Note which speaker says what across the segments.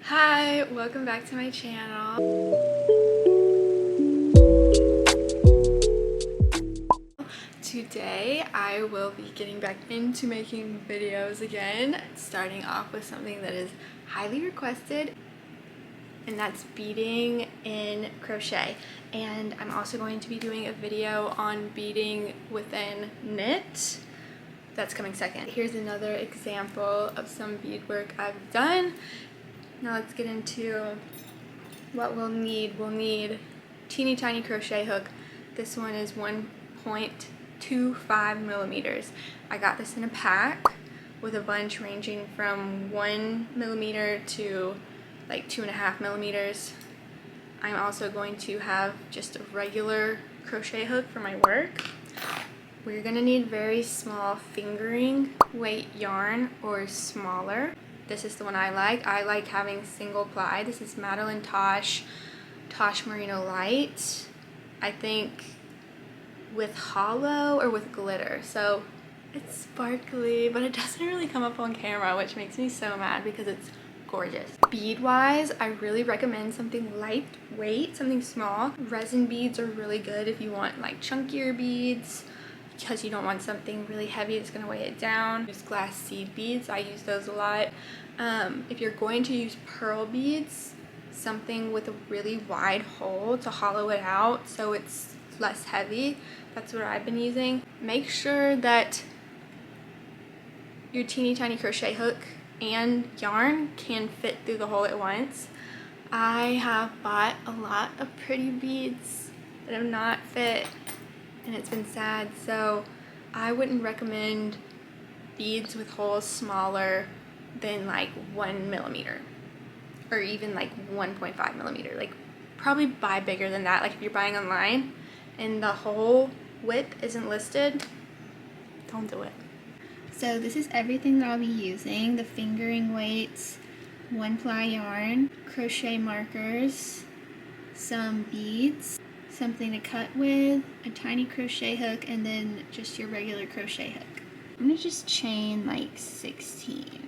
Speaker 1: Hi, welcome back to my channel. Today I will be getting back into making videos again, starting off with something that is highly requested, and that's beading in crochet. And I'm also going to be doing a video on beading within knit. That's coming second. Here's another example of some beadwork I've done. Now let's get into what we'll need. We'll need teeny tiny crochet hook. This one is 1.25 millimeters. I got this in a pack with a bunch ranging from 1 millimeter to like 2.5 millimeters. I'm also going to have just a regular crochet hook for my work. We're gonna need very small fingering weight yarn or smaller. This is the one I like. I like having single ply. This is MadelineTosh Tosh Merino Light. I think with hollow or with glitter. So it's sparkly, but it doesn't really come up on camera, which makes me so mad because it's gorgeous. Bead wise, I really recommend something lightweight, something small. Resin beads are really good if you want like chunkier beads, because you don't want something really heavy that's going to weigh it down. Use glass seed beads. I use those a lot. If you're going to use pearl beads, something with a really wide hole to hollow it out so it's less heavy. That's what I've been using. Make sure that your teeny tiny crochet hook and yarn can fit through the hole at once. I have bought a lot of pretty beads that have not fit, and it's been sad, so I wouldn't recommend beads with holes smaller than like 1 millimeter or even like 1.5 millimeter. Like probably buy bigger than that. Like if you're buying online and the hole width isn't listed, don't do it. So this is everything that I'll be using: the fingering weights, 1-ply yarn, crochet markers, some beads, something to cut with, a tiny crochet hook, and then just your regular crochet hook. I'm gonna just chain like 16.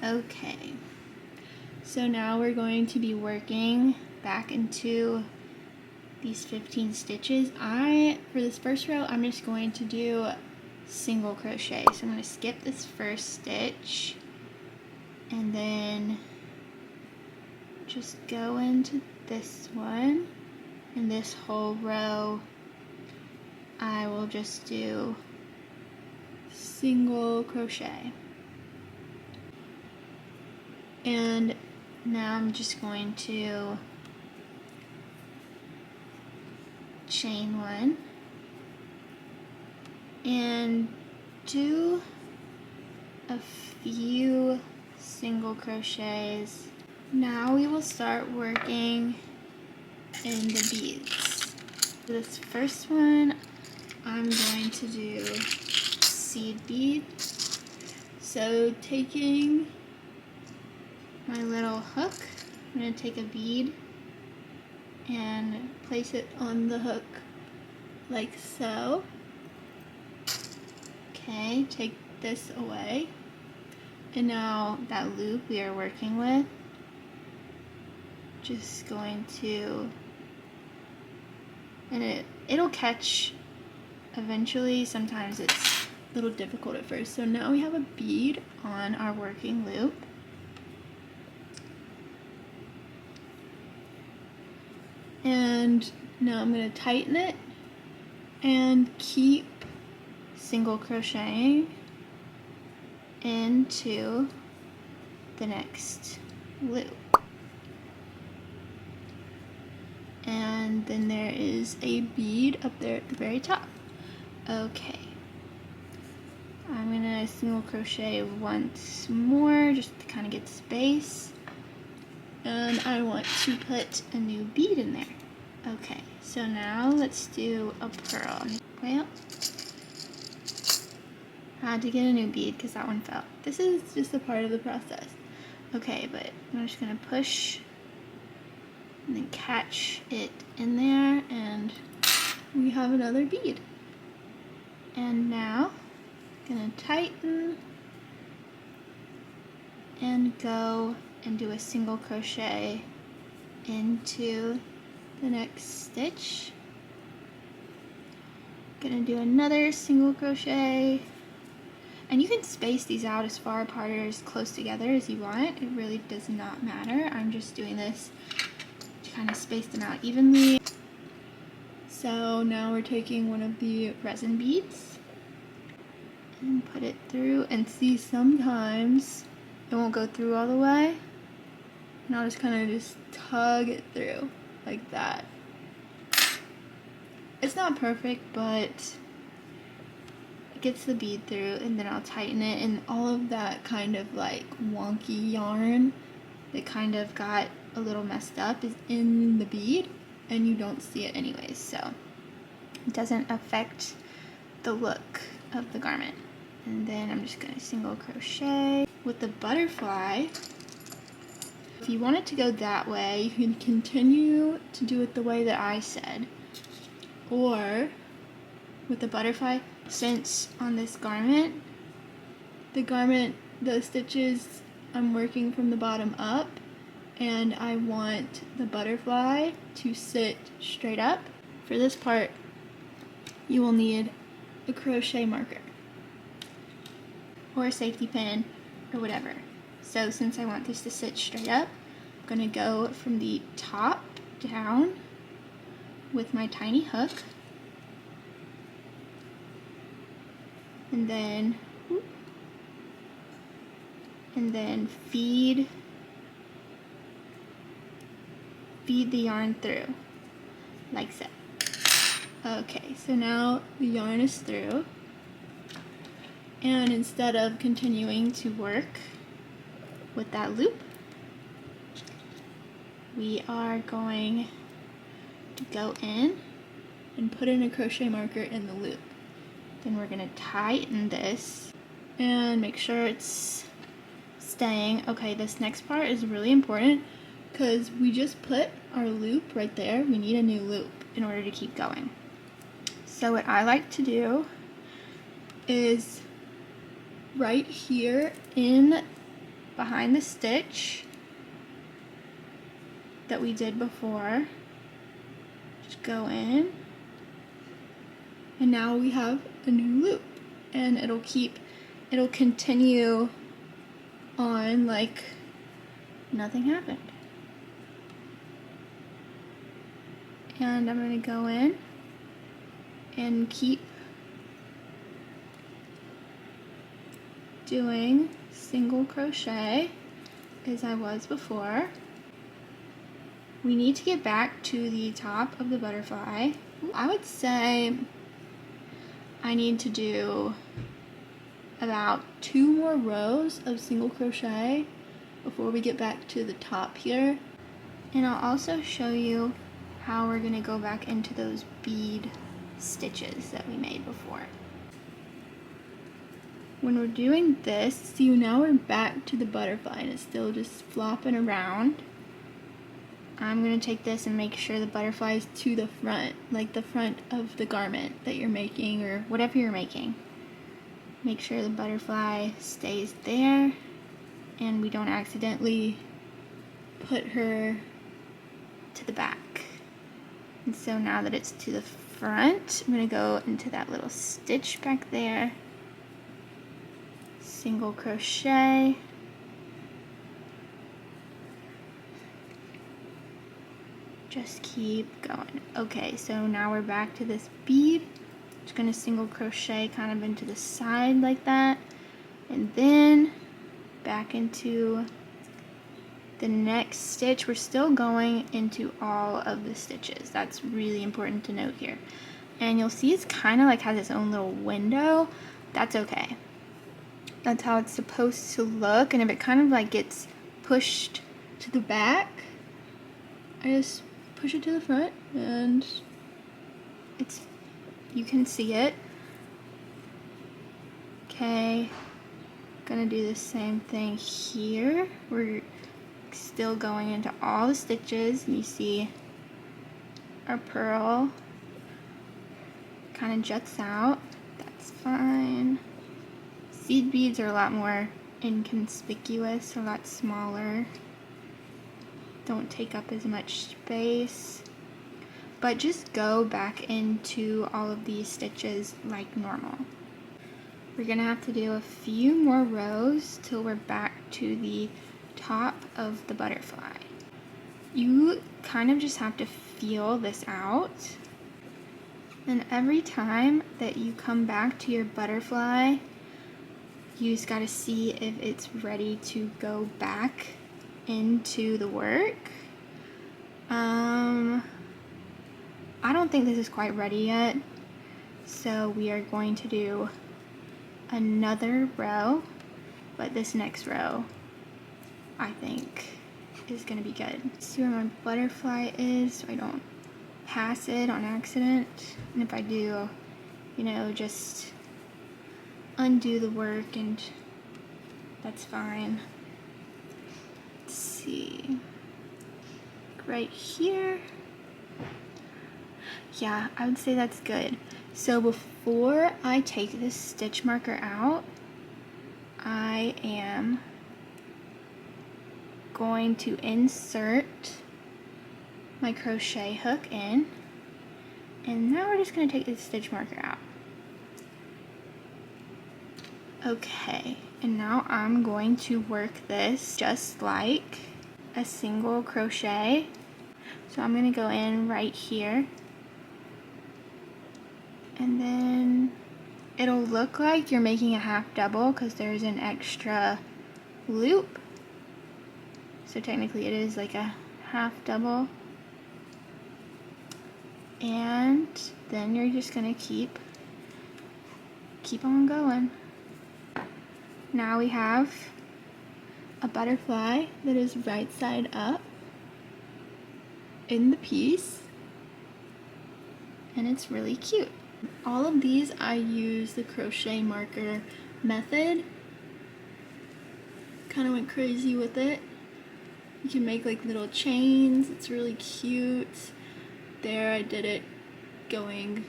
Speaker 1: Okay, so now we're going to be working back into these 15 stitches. For this first row, I'm just going to do single crochet. So I'm going to skip this first stitch and then just go into this one, and this whole row I will just do single crochet. And now I'm just going to chain one and do a few single crochets. Now we will start working in the beads. For this first one, I'm going to do seed bead. So taking my little hook, I'm going to take a bead and place it on the hook like so. Okay, take this away. And now that loop we are working with, just going to, and it'll catch eventually. Sometimes it's a little difficult at first. So now we have a bead on our working loop. And now I'm going to tighten it and keep single crocheting into the next loop. And then there is a bead up there at the very top. Okay. I'm going to single crochet once more just to kind of get space. And I want to put a new bead in there. Okay, so now let's do a pearl. Well, I had to get a new bead because that one fell. This is just a part of the process. Okay, but I'm just going to push and then catch it in there, and we have another bead. And now I'm gonna tighten and go and do a single crochet into the next stitch. Gonna do another single crochet, and you can space these out as far apart or as close together as you want. It really does not matter. I'm just doing this to kind of space them out evenly. So now we're taking one of the resin beads and put it through, and see, sometimes it won't go through all the way, and I'll just kind of just tug it through like that. It's not perfect, but it gets the bead through, and then I'll tighten it, and all of that kind of like wonky yarn that kind of got a little messed up is in the bead, and you don't see it anyways, so it doesn't affect the look of the garment. And then I'm just gonna single crochet. With the butterfly, if you want it to go that way, you can continue to do it the way that I said. Or with the butterfly, since on this garment, the stitches, I'm working from the bottom up, and I want the butterfly to sit straight up. For this part, you will need a crochet marker or a safety pin or whatever. So since I want this to sit straight up, I'm gonna go from the top down with my tiny hook, and then feed the yarn through like so. Okay, so now the yarn is through, and instead of continuing to work with that loop, we are going to go in and put in a crochet marker in the loop. Then we're going to tighten this and make sure it's staying. Okay, this next part is really important because we just put our loop right there. We need a new loop in order to keep going. So what I like to do is right here in behind the stitch that we did before, just go in, and now we have a new loop, and it'll continue on like nothing happened. And I'm going to go in and keep doing single crochet as I was before. We need to get back to the top of the butterfly. I would say I need to do about 2 more rows of single crochet before we get back to the top here. And I'll also show you how we're going to go back into those bead stitches that we made before. When we're doing this, see, now we're back to the butterfly and it's still just flopping around. I'm going to take this and make sure the butterfly is to the front, like the front of the garment that you're making or whatever you're making. Make sure the butterfly stays there and we don't accidentally put her to the back. And so now that it's to the front, I'm going to go into that little stitch back there, single crochet, just keep going. Okay, so now we're back to this bead. Just going to single crochet kind of into the side like that, and then back into the next stitch. We're still going into all of the stitches. That's really important to note here. And you'll see it's kind of like has its own little window. That's okay. That's how it's supposed to look. And if it kind of like gets pushed to the back, I just push it to the front and you can see it. Okay, gonna do the same thing here. We're still going into all the stitches, and you see our purl kind of juts out. That's fine. Seed beads are a lot more inconspicuous, a lot smaller. Don't take up as much space. But just go back into all of these stitches like normal. We're gonna have to do a few more rows till we're back to the top of the butterfly. You kind of just have to feel this out. And every time that you come back to your butterfly, you just gotta see if it's ready to go back into the work. I don't think this is quite ready yet, so we are going to do another row, but this next row I think is gonna be good. See where my butterfly is so I don't pass it on accident, and if I do, you know, just undo the work and that's fine. Let's see, right here. Yeah, I would say that's good. So before I take this stitch marker out, I am going to insert my crochet hook in, and now we're just going to take this stitch marker out. Okay, and now I'm going to work this just like a single crochet. So I'm going to go in right here, and then it'll look like you're making a half double because there's an extra loop. So technically it is like a half double. And then you're just gonna keep on going. Now we have a butterfly that is right side up in the piece, and it's really cute. All of these I use the crochet marker method. Kind of went crazy with it. You can make like little chains, it's really cute. There I did it going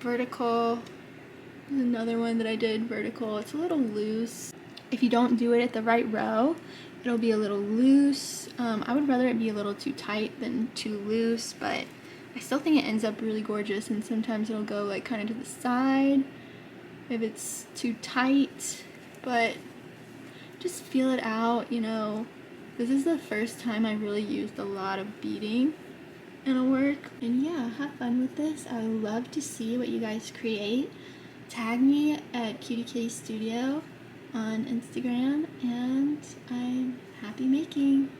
Speaker 1: vertical. There's another one that I did vertical. It's a little loose. If you don't do it at the right row, it'll be a little loose. I would rather it be a little too tight than too loose, but I still think it ends up really gorgeous, and sometimes it'll go like kind of to the side if it's too tight, but just feel it out, you know. This is the first time I really used a lot of beading in a work, and yeah, have fun with this. I would love to see what you guys create. Tag me at Cutie Kitty Studio on Instagram, and I'm happy making.